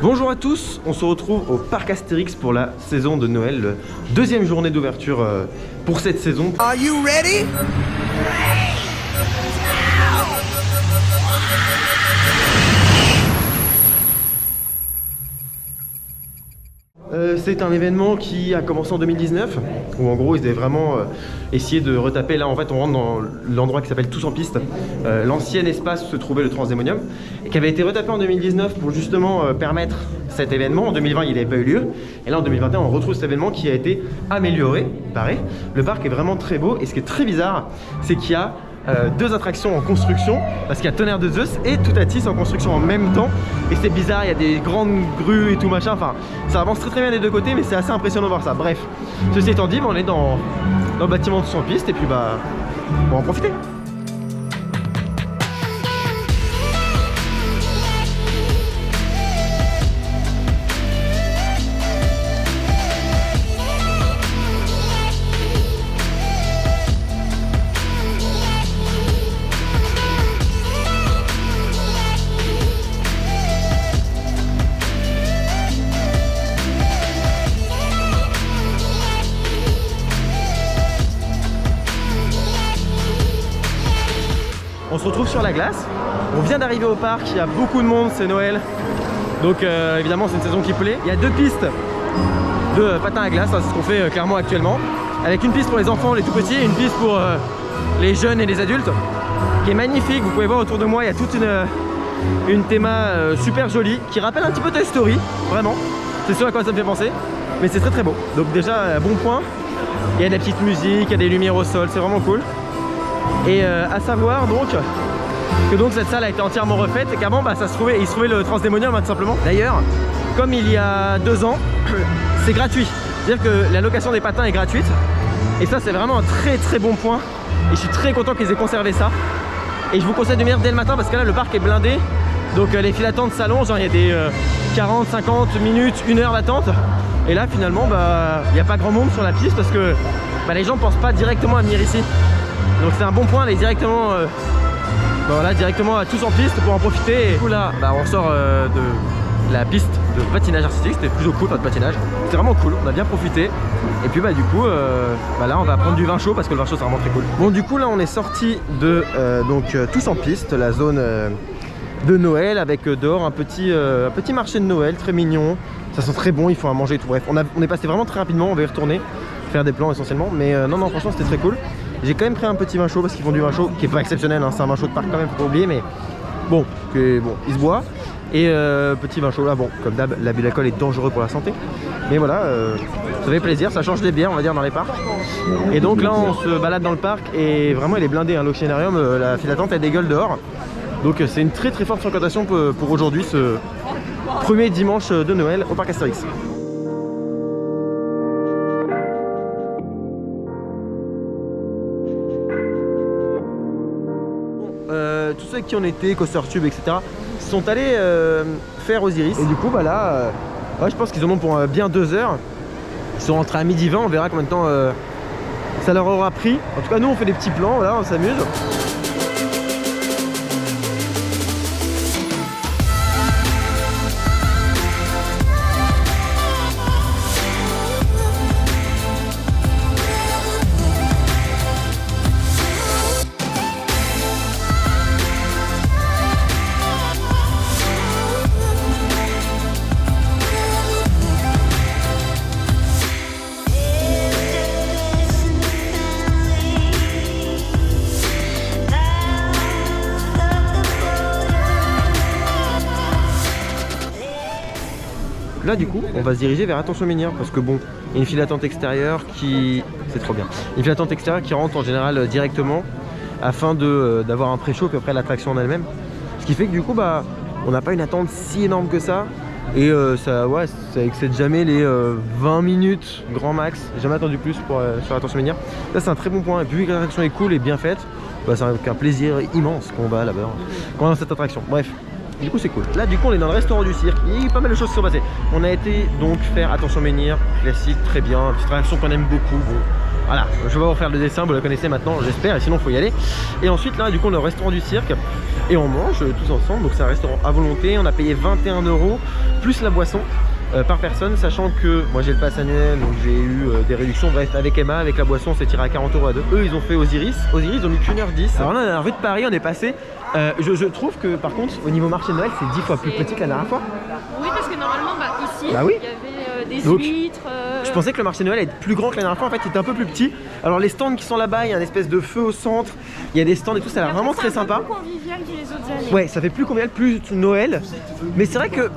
Bonjour à tous, on se retrouve au Parc Astérix pour la saison de Noël, deuxième journée d'ouverture pour cette saison. Are you ready? C'est un événement qui a commencé en 2019 où en gros ils avaient vraiment essayé de retaper. Là en fait on rentre dans l'endroit qui s'appelle Tous en piste, l'ancien espace où se trouvait le Transdémonium et qui avait été retapé en 2019 pour justement permettre cet événement. En 2020 il n'avait pas eu lieu et là en 2021 on retrouve cet événement qui a été amélioré, pareil. Le parc est vraiment très beau et ce qui est très bizarre c'est qu'il y a deux attractions en construction parce qu'il y a Tonnerre de Zeus et Toutatis en construction en même temps et c'est bizarre, il y a des grandes grues et tout machin, enfin ça avance très bien des deux côtés mais c'est assez impressionnant de voir ça. Bref, ceci étant dit, on est dans le bâtiment de son piste et puis bah on va en profiter. On se retrouve sur la glace, on vient d'arriver au parc, il y a beaucoup de monde, c'est Noël. Donc évidemment c'est une saison qui plaît. Il y a deux pistes de patins à glace, c'est ce qu'on fait clairement actuellement. Avec une piste pour les enfants, les tout petits, et une piste pour les jeunes et les adultes. Qui est magnifique, vous pouvez voir autour de moi, il y a toute une théma super jolie qui rappelle un petit peu Toy Story, vraiment. C'est sûr à quoi ça me fait penser, mais c'est très très beau. Donc déjà bon point, il y a de la petite musique, il y a des lumières au sol, c'est vraiment cool. Et à savoir donc que cette salle a été entièrement refaite et qu'avant bah, il se trouvait le Transdémonium tout simplement. D'ailleurs, comme il y a 2 ans, c'est gratuit. C'est-à-dire que la location des patins est gratuite. Et ça c'est vraiment un très très bon point. Et je suis très content qu'ils aient conservé ça. Et je vous conseille de venir dès le matin parce que là le parc est blindé. Donc les files d'attente s'allongent, genre il y a des 40, 50 minutes, 1 heure d'attente. Et là finalement bah, il n'y a pas grand monde sur la piste parce que bah, les gens ne pensent pas directement à venir ici. Donc c'est un bon point, aller directement, voilà, directement à Tous en piste pour en profiter. Et du coup là, bah, on sort de la piste de patinage artistique, c'était plutôt cool, pas de patinage. C'était vraiment cool, on a bien profité. Et puis bah du coup, bah, là on va prendre du vin chaud parce que le vin chaud c'est vraiment très cool. Bon du coup là on est sorti de Tous en piste, la zone de Noël avec dehors un petit marché de Noël très mignon. Ça sent très bon, il faut à manger et tout. Bref, on est passé vraiment très rapidement, on va y retourner, faire des plans essentiellement. Mais non franchement c'était très cool. J'ai quand même pris un petit vin chaud parce qu'ils font du vin chaud qui est pas exceptionnel, hein. C'est un vin chaud de parc quand même, faut pas oublier, mais bon, il se boit. Et petit vin chaud là, bon, comme d'hab, l'abus d'alcool est dangereux pour la santé. Mais voilà, ça fait plaisir, ça change des bières on va dire dans les parcs. Et donc là on se balade dans le parc et vraiment il est blindé, hein, l'Oxynarium, la file d'attente elle dégueule dehors. Donc c'est une très très forte fréquentation pour aujourd'hui, ce premier dimanche de Noël au Parc Astérix. Tous ceux qui en étaient, Coaster Tube, etc. sont allés faire Osiris. Et du coup, bah là, ouais, je pense qu'ils en ont pour bien 2 heures. Ils sont rentrés à 12h20, on verra combien de temps ça leur aura pris. En tout cas, nous, on fait des petits plans, voilà, on s'amuse. Là du coup on va se diriger vers Attention Minière parce que bon, il y a une file d'attente extérieure qui... c'est trop bien. Une file d'attente extérieure qui rentre en général directement afin d'avoir un pré-show puis après l'attraction en elle-même. Ce qui fait que du coup bah on n'a pas une attente si énorme que ça. Et ça excède jamais les 20 minutes grand max. J'ai jamais attendu plus sur Attention Minière. Là c'est un très bon point. Et puis vu que l'attraction est cool et bien faite, bah, c'est avec un plaisir immense qu'on va là-bas, qu'on va dans cette attraction. Bref. Du coup c'est cool. Là du coup on est dans le restaurant du cirque. Il y a pas mal de choses qui sont passées. On a été donc faire Attention Menhir, classique, très bien, petite attraction qu'on aime beaucoup. Bon, Voilà, je vais vous refaire le dessin, vous la connaissez maintenant, j'espère, et sinon il faut y aller. Et ensuite là, du coup, on est au restaurant du cirque et on mange tous ensemble. Donc c'est un restaurant à volonté, on a payé 21 € plus la boisson par personne, sachant que moi j'ai le pass annuel, donc j'ai eu des réductions. Bref, avec Emma, avec la boisson, on s'est tiré à 40 € à deux. Eux, ils ont fait Osiris. Osiris, ils ont mis qu'1h10. Alors là, dans la rue de Paris, on est passé. Je trouve que par contre, au niveau marché de Noël, c'est 10 fois plus petit que la dernière fois. Oui, parce que normalement, ici, bah oui. il y avait des donc, huîtres. Je pensais que le marché de Noël était plus grand que la dernière fois. En fait, il était un peu plus petit. Alors les stands qui sont là-bas, il y a une espèce de feu au centre. Il y a des stands et tout, ça a l'air vraiment très sympa. C'est plus convivial que les autres années. Ouais, ça fait plus convivial, plus Noël. Mais c'est vrai que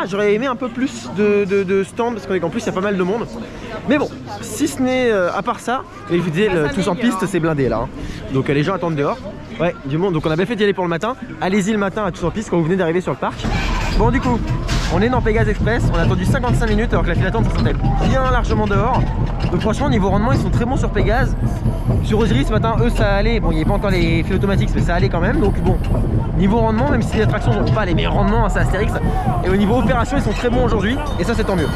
j'aurais aimé un peu plus de stands parce qu'en plus il y a pas mal de monde. Mais bon, si ce n'est à part ça, et je vous disais, tous en piste, c'est blindé là. Hein. Donc les gens attendent dehors. Ouais, du monde. Donc on a bien fait d'y aller pour le matin. Allez-y le matin à tous en piste quand vous venez d'arriver sur le parc. Bon, du coup, on est dans Pégase Express. On a attendu 55 minutes alors que la file d'attente ça sentait bien largement dehors. Donc franchement, niveau rendement, ils sont très bons sur Pégase. Sur Osiris ce matin, eux ça allait. Bon, il n'y avait pas encore les fils automatiques, mais ça allait quand même. Donc bon, niveau rendement, même si les attractions n'ont pas les meilleurs rendements, hein, c'est Astérix. Et au niveau opération, ils sont très bons aujourd'hui. Et ça, c'est tant mieux.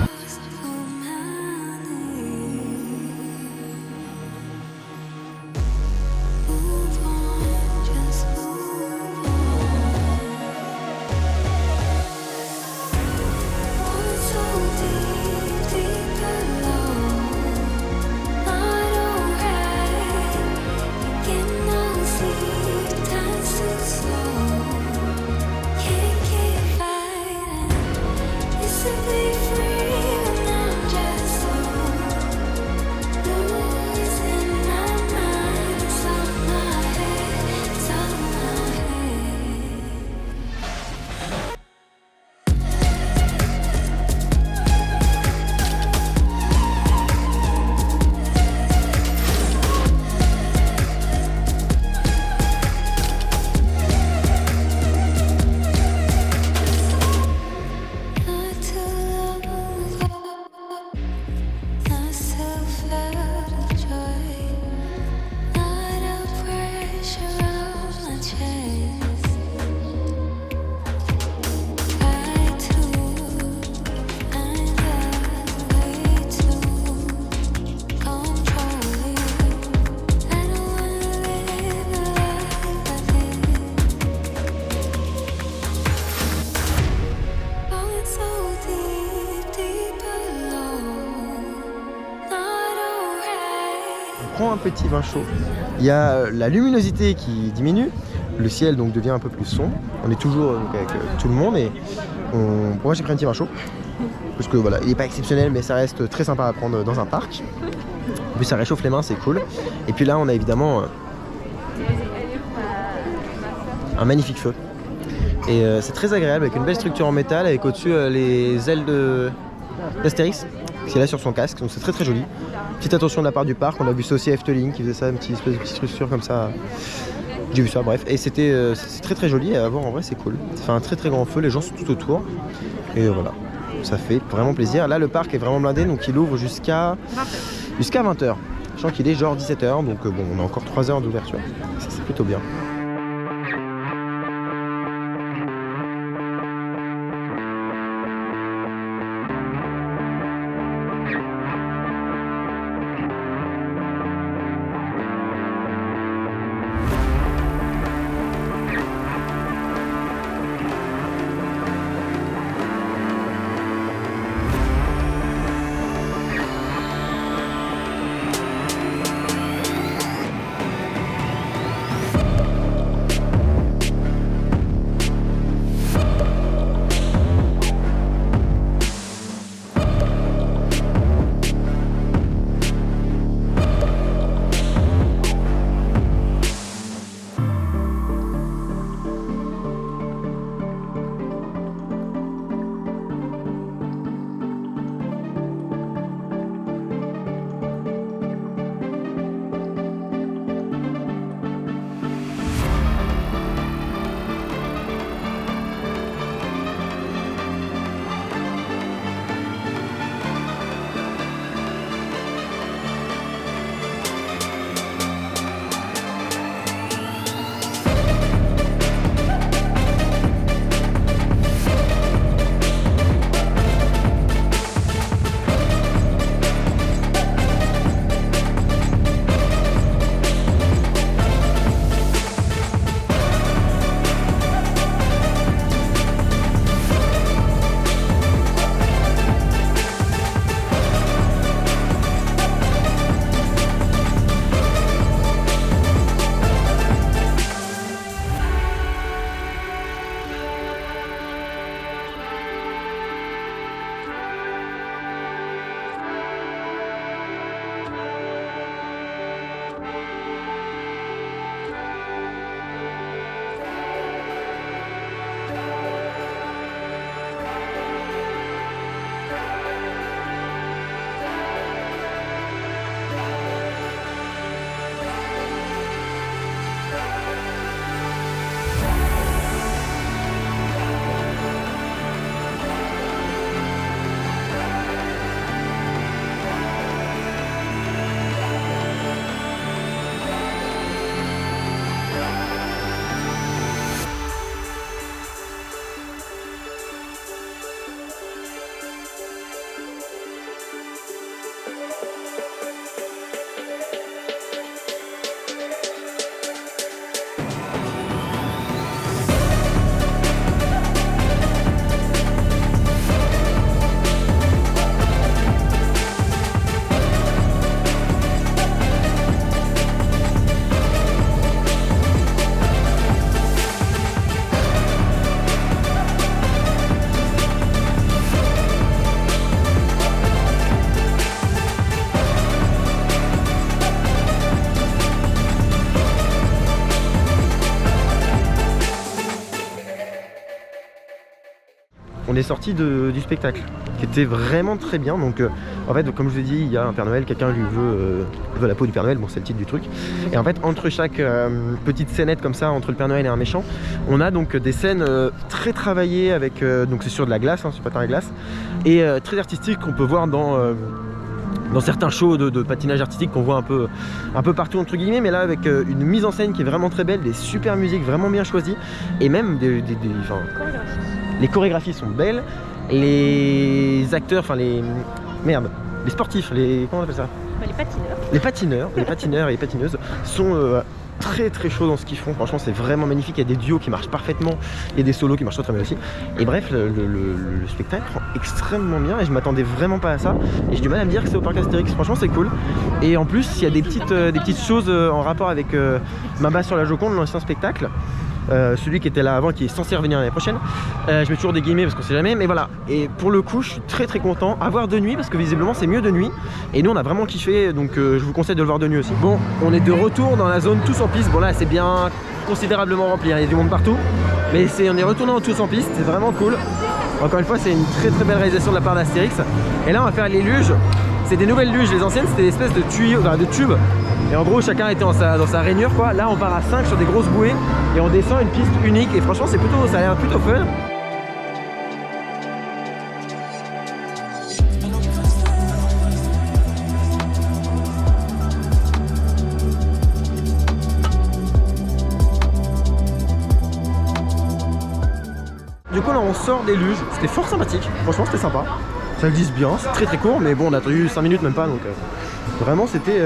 Un petit vin chaud. Il y a la luminosité qui diminue, le ciel donc devient un peu plus sombre. On est toujours donc, avec tout le monde et pour moi j'ai pris un petit vin chaud parce que voilà, il n'est pas exceptionnel mais ça reste très sympa à prendre dans un parc. En plus ça réchauffe les mains, c'est cool. Et puis là on a évidemment un magnifique feu et c'est très agréable avec une belle structure en métal avec au-dessus les ailes d'Astérix qui est là sur son casque, donc c'est très très joli. Petite attention de la part du parc, on a vu ça aussi à Efteling qui faisait ça, une petite espèce de petite structure comme ça. J'ai vu ça, bref. Et c'est très très joli à voir, en vrai c'est cool. Ça fait un très très grand feu, les gens sont tout autour. Et voilà, ça fait vraiment plaisir. Là le parc est vraiment blindé, donc il ouvre jusqu'à 20h. Je sens qu'il est genre 17h, donc bon, on a encore 3 heures d'ouverture. Ça c'est plutôt bien. on est sorti du spectacle qui était vraiment très bien. Donc en fait, comme je vous ai dit, il y a un Père Noël, quelqu'un lui veut la peau du Père Noël, bon c'est le titre du truc. Et en fait, entre chaque petite scénette comme ça, entre le Père Noël et un méchant, on a donc des scènes très travaillées avec, donc c'est sur de la glace, sur patin à glace, et très artistiques qu'on peut voir dans certains shows de patinage artistique qu'on voit un peu partout entre guillemets, mais là avec une mise en scène qui est vraiment très belle, des super musiques vraiment bien choisies, et même les chorégraphies sont belles, les acteurs, enfin les sportifs, comment on appelle ça, les patineurs et les patineuses sont très très chauds dans ce qu'ils font. Franchement c'est vraiment magnifique, il y a des duos qui marchent parfaitement, il y a des solos qui marchent très bien aussi, et bref le spectacle rend extrêmement bien, et je m'attendais vraiment pas à ça, et j'ai du mal à me dire que c'est au parc Astérix. Franchement c'est cool, et en plus il y a des petites choses en rapport avec Mamba sur la Joconde, l'ancien spectacle. Celui qui était là avant, qui est censé revenir l'année prochaine. Je mets toujours des guillemets parce qu'on sait jamais, mais voilà. Et pour le coup, je suis très très content à voir de nuit, parce que visiblement c'est mieux de nuit. Et nous on a vraiment kiffé, donc je vous conseille de le voir de nuit aussi. Bon, on est de retour dans la zone tous en piste. Bon là c'est bien considérablement rempli, il y a du monde partout, mais on est retourné en tous en piste, c'est vraiment cool. Encore une fois, c'est une très très belle réalisation de la part d'Astérix. Et là on va faire les luges. C'est des nouvelles luges, les anciennes c'était des espèces de tuyaux, de tubes. Et en gros chacun était dans sa rainure quoi. Là on part à 5 sur des grosses bouées et on descend une piste unique, et franchement ça a l'air plutôt fun. Du coup là on sort des luges, c'était fort sympathique, franchement c'était sympa. Ça le glisse bien, c'est très très court, mais bon on a attendu 5 minutes même pas, donc vraiment c'était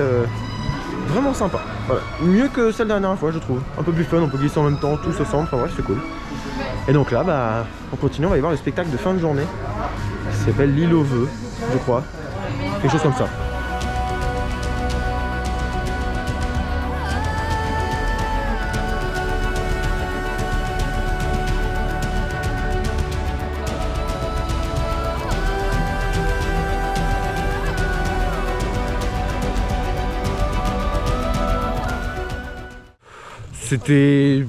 vraiment sympa. Voilà. Mieux que celle de la dernière fois je trouve. Un peu plus fun, on peut glisser en même temps, tous ensemble, enfin bref c'est cool. Et donc là bah on continue, on va aller voir le spectacle de fin de journée. Ça s'appelle l'île aux vœux, je crois. Quelque chose comme ça. C'était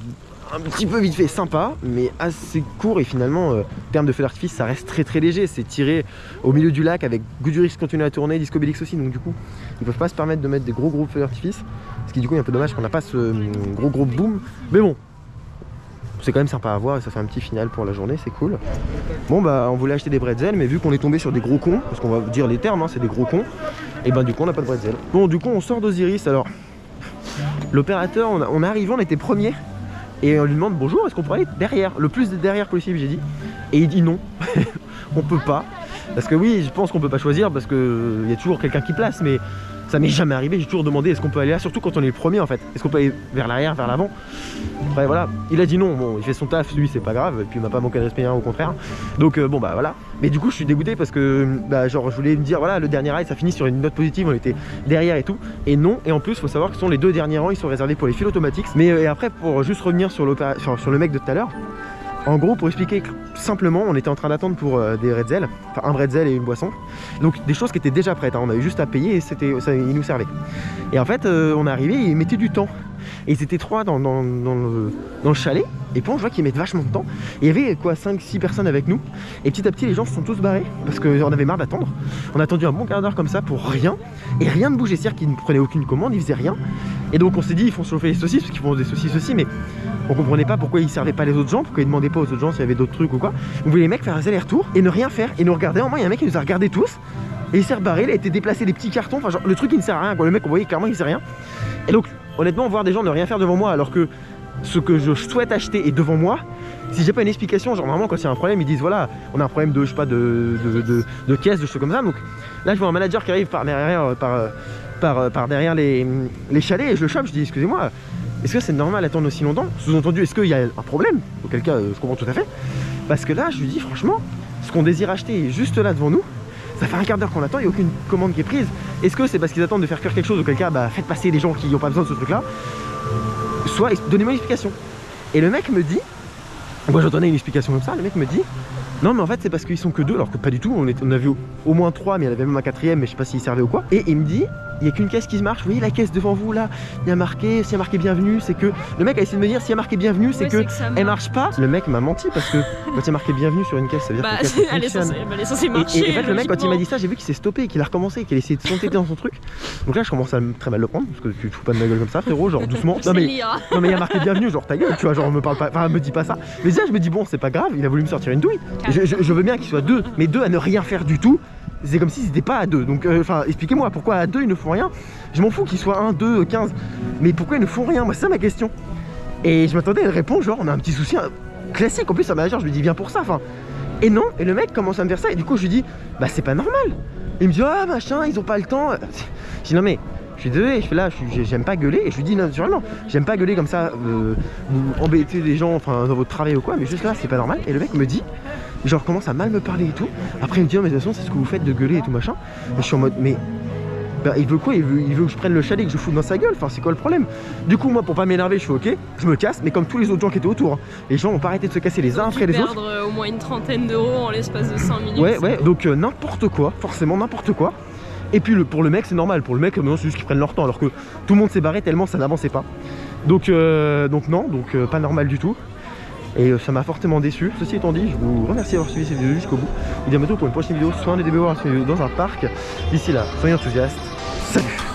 un petit peu vite fait sympa, mais assez court, et finalement en termes de feu d'artifice ça reste très très léger. C'est tiré au milieu du lac avec Goudurix continue à tourner, Disco Bélix aussi, donc du coup ils peuvent pas se permettre de mettre des gros feux d'artifice, ce qui du coup est un peu dommage qu'on n'a pas ce gros boom, mais bon c'est quand même sympa à voir, et ça fait un petit final pour la journée, c'est cool. Bon bah on voulait acheter des bretzels, mais vu qu'on est tombé sur des gros cons, parce qu'on va dire les termes, hein, c'est des gros cons, et ben du coup on n'a pas de bretzels. Bon du coup on sort d'Osiris. Alors l'opérateur, on est arrivé, on était premier, et on lui demande bonjour, est-ce qu'on pourrait aller derrière, le plus derrière possible, j'ai dit, et il dit non, on peut pas, parce que oui je pense qu'on peut pas choisir, parce que il y a toujours quelqu'un qui place, mais ça m'est jamais arrivé. J'ai toujours demandé est-ce qu'on peut aller là, surtout quand on est le premier en fait, est-ce qu'on peut aller vers l'arrière, vers l'avant. Après voilà, il a dit non, bon il fait son taf, lui c'est pas grave, et puis il m'a pas manqué de respect, au contraire, donc bon bah voilà. Mais du coup je suis dégoûté parce que bah genre je voulais me dire voilà, le dernier rail ça finit sur une note positive, on était derrière et tout, et non. Et en plus faut savoir que les 2 derniers rangs ils sont réservés pour les fils automatiques. Mais et après pour juste revenir sur le mec de tout à l'heure, en gros pour expliquer simplement, on était en train d'attendre pour des bretzels, enfin un bretzel et une boisson, donc des choses qui étaient déjà prêtes, hein. On avait juste à payer et il nous servait. Et en fait on est arrivé, ils mettaient du temps, et ils étaient 3 dans le chalet, et puis on voit qu'ils mettent vachement de temps. Et il y avait quoi 5-6 personnes avec nous, et petit à petit les gens se sont tous barrés parce qu'on avait marre d'attendre. On a attendu un bon quart d'heure comme ça pour rien, et rien ne bougeait, c'est-à-dire qu'ils ne prenaient aucune commande, ils faisaient rien. Et donc on s'est dit ils font chauffer les saucisses parce qu'ils font des saucisses aussi, mais on comprenait pas pourquoi ils servaient pas les autres gens, pourquoi ils demandaient pas aux autres gens s'il y avait d'autres trucs ou quoi. On voulait les mecs faire un aller-retour et ne rien faire, et nous regarder. En moins il y a un mec qui nous a regardé tous, et il s'est rebarré, il a été déplacé des petits cartons, enfin genre le truc il ne sert à rien quoi. Le mec on voyait clairement il sait rien. Et donc honnêtement voir des gens ne rien faire devant moi alors que ce que je souhaite acheter est devant moi, si j'ai pas une explication, genre normalement quand il y a un problème ils disent voilà on a un problème de je sais pas de caisse, de choses comme ça. Donc là je vois un manager qui arrive par derrière les chalets, et je le chope, je dis excusez-moi, est-ce que c'est normal d'attendre aussi longtemps? Sous-entendu, est-ce qu'il y a un problème? Auquel cas je comprends tout à fait, parce que là je lui dis franchement ce qu'on désire acheter est juste là devant nous, ça fait un quart d'heure qu'on attend, il n'y a aucune commande qui est prise. Est-ce que c'est parce qu'ils attendent de faire cuire quelque chose, auquel cas bah faites passer les gens qui n'ont pas besoin de ce truc là, soit donnez-moi une explication. Et le mec me dit, moi j'entendais une explication comme ça, le mec me dit non mais en fait c'est parce qu'ils sont que 2, alors que pas du tout, on avait au moins 3, mais il y en avait même un 4ème, mais je sais pas s'il servait ou quoi. Et il me dit il n'y a qu'une caisse qui se marche, vous voyez la caisse devant vous là, il y a marqué, s'il y a marqué bienvenue, c'est que, le mec a essayé de me dire s'il y a marqué bienvenue, c'est que elle marche pas. Le mec m'a menti parce que quand il y a marqué bienvenue sur une caisse, ça veut dire que la caisse elle est fonctionne. censée marcher. Et en fait le mec quand il m'a dit ça, j'ai vu qu'il s'est stoppé, qu'il a recommencé, qu'il a essayé de s'entêter dans son truc. Donc là je commence à très mal le prendre, parce que tu te fous pas de ma gueule comme ça frérot, genre doucement. Non mais il y a marqué bienvenue, genre ta gueule, tu vois, genre me parle pas, enfin me dis pas ça. Mais déjà je me dis bon c'est pas grave, il a voulu me sortir une douille. Je veux bien qu'il soit deux, mais deux à ne rien faire du tout. C'est comme si c'était pas à 2, donc enfin expliquez-moi pourquoi à 2 ils ne font rien. Je m'en fous qu'ils soient 1, 2, 15, mais pourquoi ils ne font rien, moi c'est ça ma question. Et je m'attendais à une réponse genre on a un petit souci classique, en plus un manager je lui dis viens pour ça, enfin. Et non, et le mec commence à me faire ça et du coup je lui dis bah c'est pas normal. Il me dit ah machin ils ont pas le temps. Je dis non mais je suis désolé, je fais là, j'aime pas gueuler et je lui dis naturellement, j'aime pas gueuler comme ça, vous embêtez les gens enfin dans votre travail ou quoi, mais juste là c'est pas normal. Et le mec me dit, genre commence à mal me parler et tout. Après il me dit non mais de toute façon c'est ce que vous faites de gueuler et tout machin. Et je suis en mode mais bah, il veut quoi, il veut que je prenne le chalet et que je foute dans sa gueule, enfin c'est quoi le problème? Du coup moi pour pas m'énerver je fais ok, je me casse, mais comme tous les autres gens qui étaient autour, hein, les gens ont pas arrêté de se casser les uns après les autres. Perdre au moins une trentaine d'euros en l'espace de 5 minutes. Ouais donc n'importe quoi, forcément n'importe quoi. Et puis pour le mec c'est normal, pour le mec maintenant c'est juste qu'ils prennent leur temps alors que tout le monde s'est barré tellement ça n'avançait pas. Donc pas normal du tout. Et ça m'a fortement déçu. Ceci étant dit, je vous remercie d'avoir suivi cette vidéo jusqu'au bout. Je vous dis à bientôt pour une prochaine vidéo, soit un des DBO dans un parc. D'ici là, soyez enthousiastes. Salut!